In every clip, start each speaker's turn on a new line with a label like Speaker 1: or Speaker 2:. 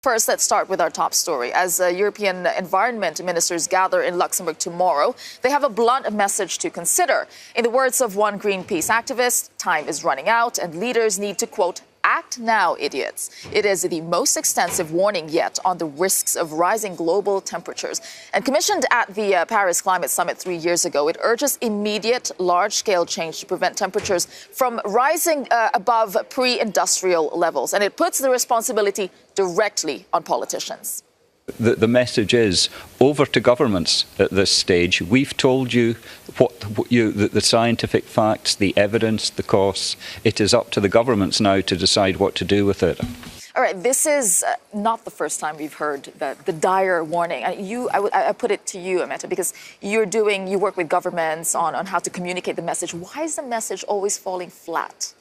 Speaker 1: First, let's start with our top story. As European environment ministers gather in Luxembourg tomorrow, they have a blunt message to consider. In the words of one Greenpeace activist, time is running out and leaders need to, quote, act now, idiots. It is the most extensive warning yet on the risks of rising global temperatures. And commissioned at the Paris Climate Summit 3 years ago, it urges immediate large-scale change to prevent temperatures from rising above pre-industrial levels. And it puts the responsibility directly on politicians.
Speaker 2: The message is over to governments at this stage. We've told you the scientific facts, the evidence, the costs. It is up to the governments now to decide what to do with it.
Speaker 1: All right, this is not the first time we've heard the dire warning. I put it to you, Ameta, because you work with governments on how to communicate the message. Why is the message always falling flat?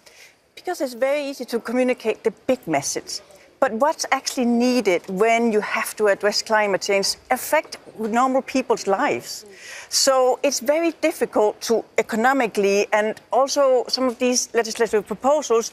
Speaker 3: Because it's very easy to communicate the big message. But what's actually needed when you have to address climate change affect normal people's lives. So it's very difficult to economically, and also some of these legislative proposals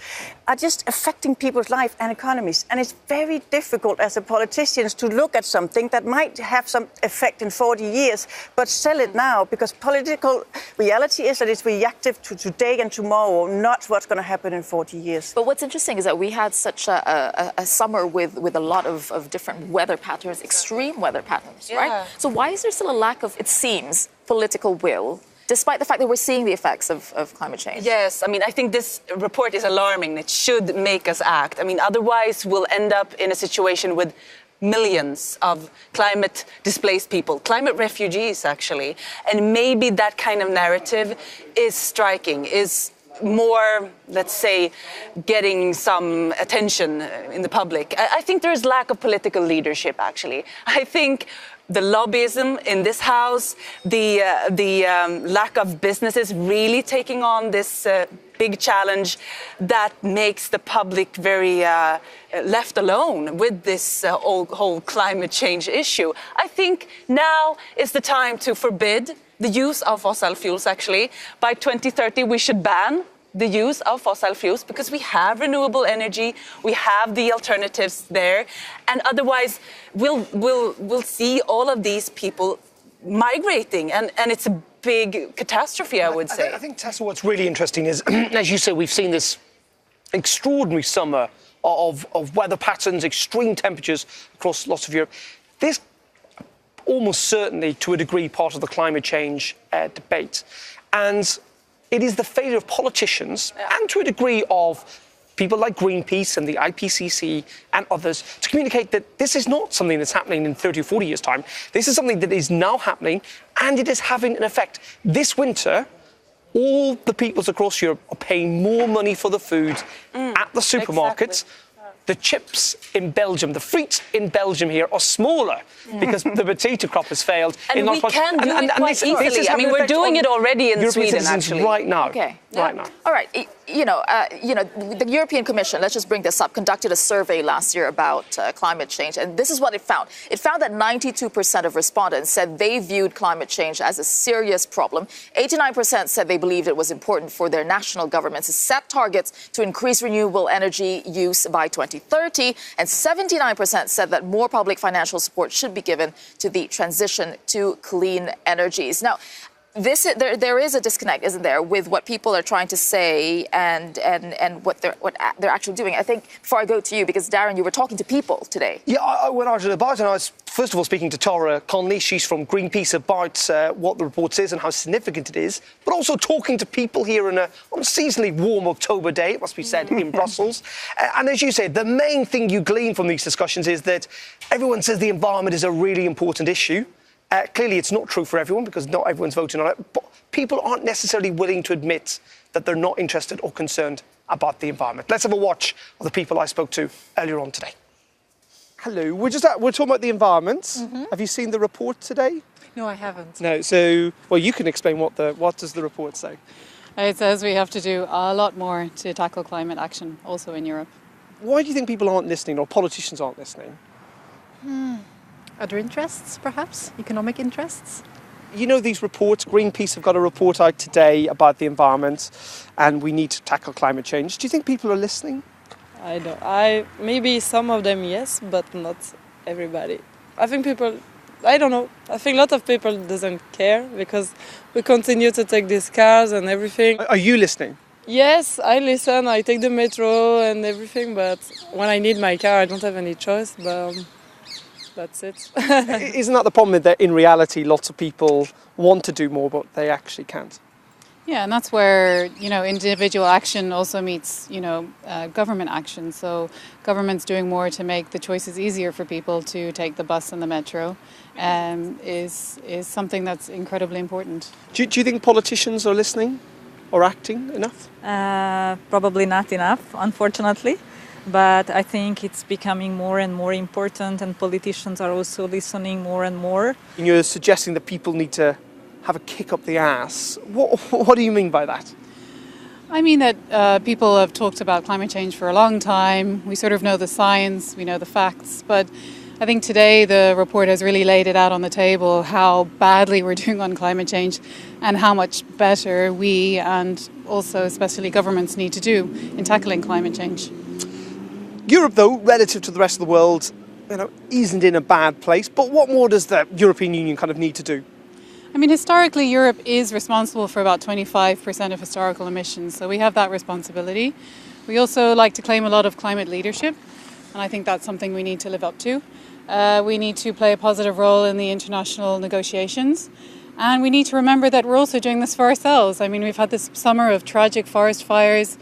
Speaker 3: are just affecting people's life and economies. And it's very difficult as a politicians to look at something that might have some effect in 40 years, but sell it now, because political reality is that it's reactive to today and tomorrow, not what's going to happen in 40 years.
Speaker 1: But what's interesting is that we had such a summer with a lot of different weather patterns, extreme weather patterns, right? So why is there still a lack of, it seems, political will, despite the fact that we're seeing the effects of climate change?
Speaker 4: Yes, I mean, I think this report is alarming. It should make us act. I mean, otherwise we'll end up in a situation with millions of climate displaced people, climate refugees, actually. And maybe that kind of narrative is striking, is more, let's say, getting some attention in the public. I think there's lack of political leadership, actually. I think the lobbyism in this house, the lack of businesses really taking on this big challenge that makes the public very left alone with this whole climate change issue. I think now is the time to forbid the use of fossil fuels, actually. By 2030, we should ban the use of fossil fuels because we have renewable energy, we have the alternatives there, and otherwise we'll see all of these people migrating, and it's a big catastrophe, I would say.
Speaker 5: I think, Tesa, what's really interesting is, as you say, we've seen this extraordinary summer of weather patterns, extreme temperatures across lots of Europe. This almost certainly, to a degree, part of the climate change debate. And it is the failure of politicians, and to a degree of people like Greenpeace and the IPCC and others, to communicate that this is not something that's happening in 30 or 40 years' time. This is something that is now happening, and it is having an effect. This winter, all the peoples across Europe are paying more money for the food at the supermarkets. Exactly. The chips in Belgium, the frites in Belgium here are smaller because the potato crop has failed.
Speaker 4: And we can do it quite easily. I mean, we're doing it already in Sweden, actually.
Speaker 5: Right now.
Speaker 1: Okay.
Speaker 5: Right now.
Speaker 1: All right. The European Commission, let's just bring this up, conducted a survey last year about climate change. And this is what it found. It found that 92% of respondents said they viewed climate change as a serious problem. 89% said they believed it was important for their national governments to set targets to increase renewable energy use by 2030. And 79% said that more public financial support should be given to the transition to clean energies. Now, there is a disconnect, isn't there, with what people are trying to say and what they're actually doing. I think, before I go to you, because Darren, you were talking to people today.
Speaker 5: Yeah, I went out to the bar and I was, first of all, speaking to Tara Conley. She's from Greenpeace, about what the report says and how significant it is, but also talking to people here on a seasonally warm October day, it must be said, in Brussels. And as you said, the main thing you glean from these discussions is that everyone says the environment is a really important issue. Clearly, it's not true for everyone because not everyone's voting on it, but people aren't necessarily willing to admit that they're not interested or concerned about the environment. Let's have a watch of the people I spoke to earlier on today.
Speaker 6: Hello, we're talking about the environment. Mm-hmm. Have you seen the report today?
Speaker 7: No, I haven't.
Speaker 6: No, so, well, you can explain what does the report say?
Speaker 7: It says we have to do a lot more to tackle climate action, also in Europe.
Speaker 6: Why do you think people aren't listening, or politicians aren't listening?
Speaker 7: Other interests, perhaps? Economic interests?
Speaker 6: You know these reports, Greenpeace have got a report out today about the environment and we need to tackle climate change. Do you think people are listening?
Speaker 8: I don't. Maybe some of them yes, but not everybody. I think people. I don't know. I think a lot of people doesn't care because we continue to take these cars and everything.
Speaker 6: Are you listening?
Speaker 8: Yes, I listen. I take the metro and everything, but when I need my car, I don't have any choice. But that's it.
Speaker 6: Isn't that the problem, that in reality lots of people want to do more but they actually can't?
Speaker 7: Yeah, and that's where, individual action also meets, government action. So government's doing more to make the choices easier for people to take the bus and the metro is something that's incredibly important.
Speaker 6: Do you think politicians are listening or acting enough?
Speaker 9: Probably not enough, unfortunately. But I think it's becoming more and more important, and politicians are also listening more and more.
Speaker 6: And you're suggesting that people need to have a kick up the ass. What do you mean by that?
Speaker 7: I mean that people have talked about climate change for a long time. We sort of know the science, we know the facts, but I think today the report has really laid it out on the table how badly we're doing on climate change and how much better we and also especially governments need to do in tackling climate change.
Speaker 6: Europe, though, relative to the rest of the world, isn't in a bad place. But what more does the European Union kind of need to do?
Speaker 7: I mean, historically, Europe is responsible for about 25% of historical emissions, so we have that responsibility. We also like to claim a lot of climate leadership, and I think that's something we need to live up to. We need to play a positive role in the international negotiations, and we need to remember that we're also doing this for ourselves. I mean, we've had this summer of tragic forest fires,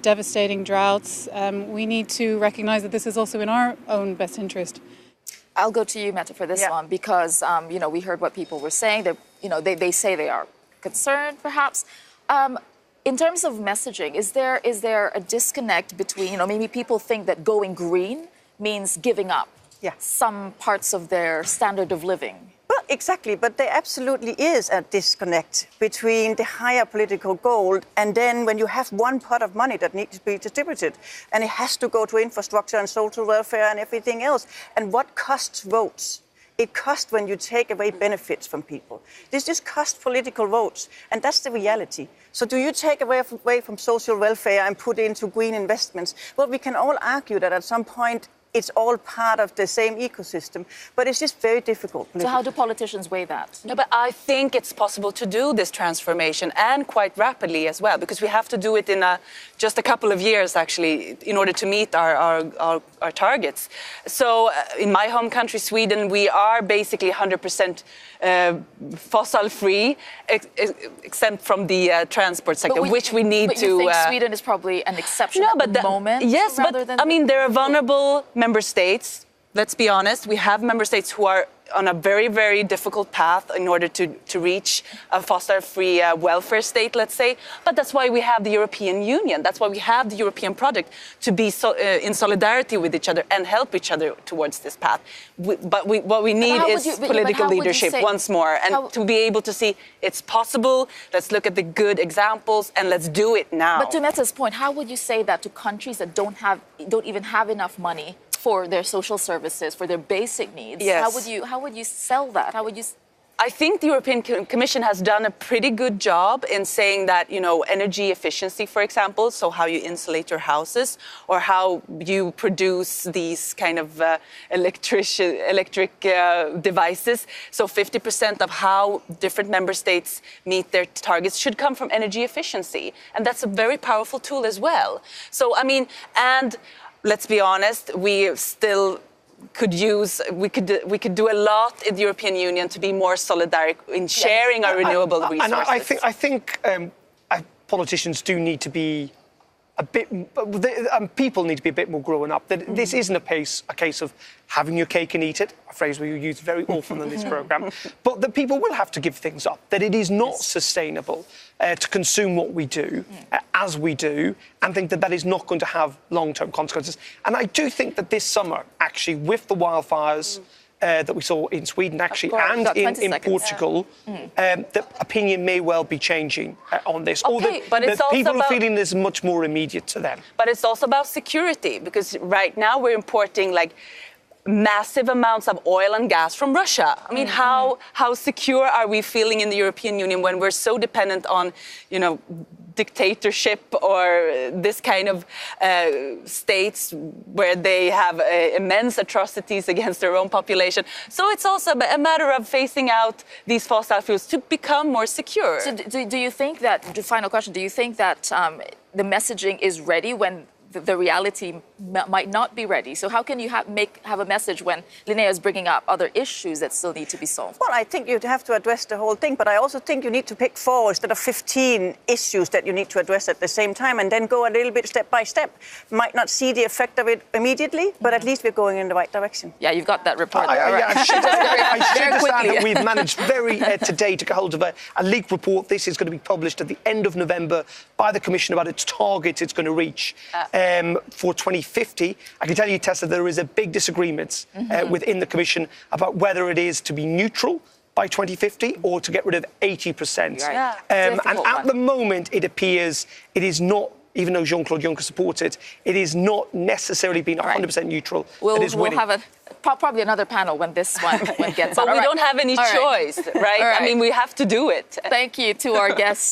Speaker 7: devastating droughts. We need to recognise that this is also in our own best interest.
Speaker 1: I'll go to you, Mette, for this one because, we heard what people were saying. They say they are concerned, perhaps. In terms of messaging, is there a disconnect between, maybe people think that going green means giving up some parts of their standard of living?
Speaker 3: Well, exactly, but there absolutely is a disconnect between the higher political goal and then when you have one pot of money that needs to be distributed and it has to go to infrastructure and social welfare and everything else. And what costs votes? It costs when you take away benefits from people. This just costs political votes, and that's the reality. So do you take away from social welfare and put into green investments? Well, we can all argue that at some point it's all part of the same ecosystem, but it's just very difficult.
Speaker 1: So how do politicians weigh that?
Speaker 4: No, but I think it's possible to do this transformation and quite rapidly as well, because we have to do it in just a couple of years, actually, in order to meet our targets. So in my home country, Sweden, we are basically 100% fossil-free, except from the transport sector, which we need to...
Speaker 1: But you think Sweden is probably an exception at the moment?
Speaker 4: Yes, but I mean, there are vulnerable member states. Let's be honest, we have member states who are on a very, very difficult path in order to reach a fossil-free welfare state, let's say. But that's why we have the European Union. That's why we have the European project, to be in solidarity with each other and help each other towards this path. What we need is political leadership once more, and to be able to see it's possible. Let's look at the good examples and let's do it now.
Speaker 1: But to Mette's point, how would you say that to countries that don't even have enough money for their social services, for their basic needs?
Speaker 4: Yes.
Speaker 1: How would you sell that?
Speaker 4: I think the European Commission has done a pretty good job in saying that, energy efficiency, for example, so how you insulate your houses or how you produce these kind of electric devices. So 50% of how different member states meet their targets should come from energy efficiency. And that's a very powerful tool as well. So, I mean, and let's be honest, we still we could do a lot in the European Union to be more solidaric in sharing our renewable resources.
Speaker 6: And I think politicians do need to be a bit, people need to be a bit more grown up. That this isn't a case of having your cake and eat it, a phrase we use very often in this programme, but that people will have to give things up, that it is not sustainable to consume what we do as we do, and think that that is not going to have long-term consequences. And I do think that this summer, actually, with the wildfires that we saw in Sweden, actually, and in Portugal, the opinion may well be changing on this.
Speaker 4: Okay, but it's also
Speaker 6: people are feeling this much more immediate to them.
Speaker 4: But it's also about security, because right now we're importing massive amounts of oil and gas from Russia. I mean, how secure are we feeling in the European Union when we're so dependent on, dictatorship or this kind of states where they have immense atrocities against their own population? So it's also a matter of phasing out these fossil fuels to become more secure.
Speaker 1: So do you think that, the final question, do you think that the messaging is ready when the reality might not be ready? So how can you have a message when Linnea is bringing up other issues that still need to be solved?
Speaker 3: Well, I think you'd have to address the whole thing, but I also think you need to pick 4 instead of 15 issues that you need to address at the same time, and then go a little bit step by step. Might not see the effect of it immediately, but at least we're going in the right direction.
Speaker 1: Yeah, you've got that report.
Speaker 6: I should understand that we've managed today to get hold of a leaked report. This is going to be published at the end of November by the Commission about its targets it's going to reach for 2050. I can tell you, Tessa, there is a big disagreement within the Commission about whether it is to be neutral by 2050 or to get rid of 80%.
Speaker 1: Right.
Speaker 6: And at the moment, it appears it is not, even though Jean-Claude Juncker supports it, it is not necessarily being 100% neutral.
Speaker 1: We'll have probably another panel when this one gets
Speaker 4: But
Speaker 1: on.
Speaker 4: we don't have any choice, right?
Speaker 1: I
Speaker 4: mean, we have to do it.
Speaker 1: Thank you to our guests.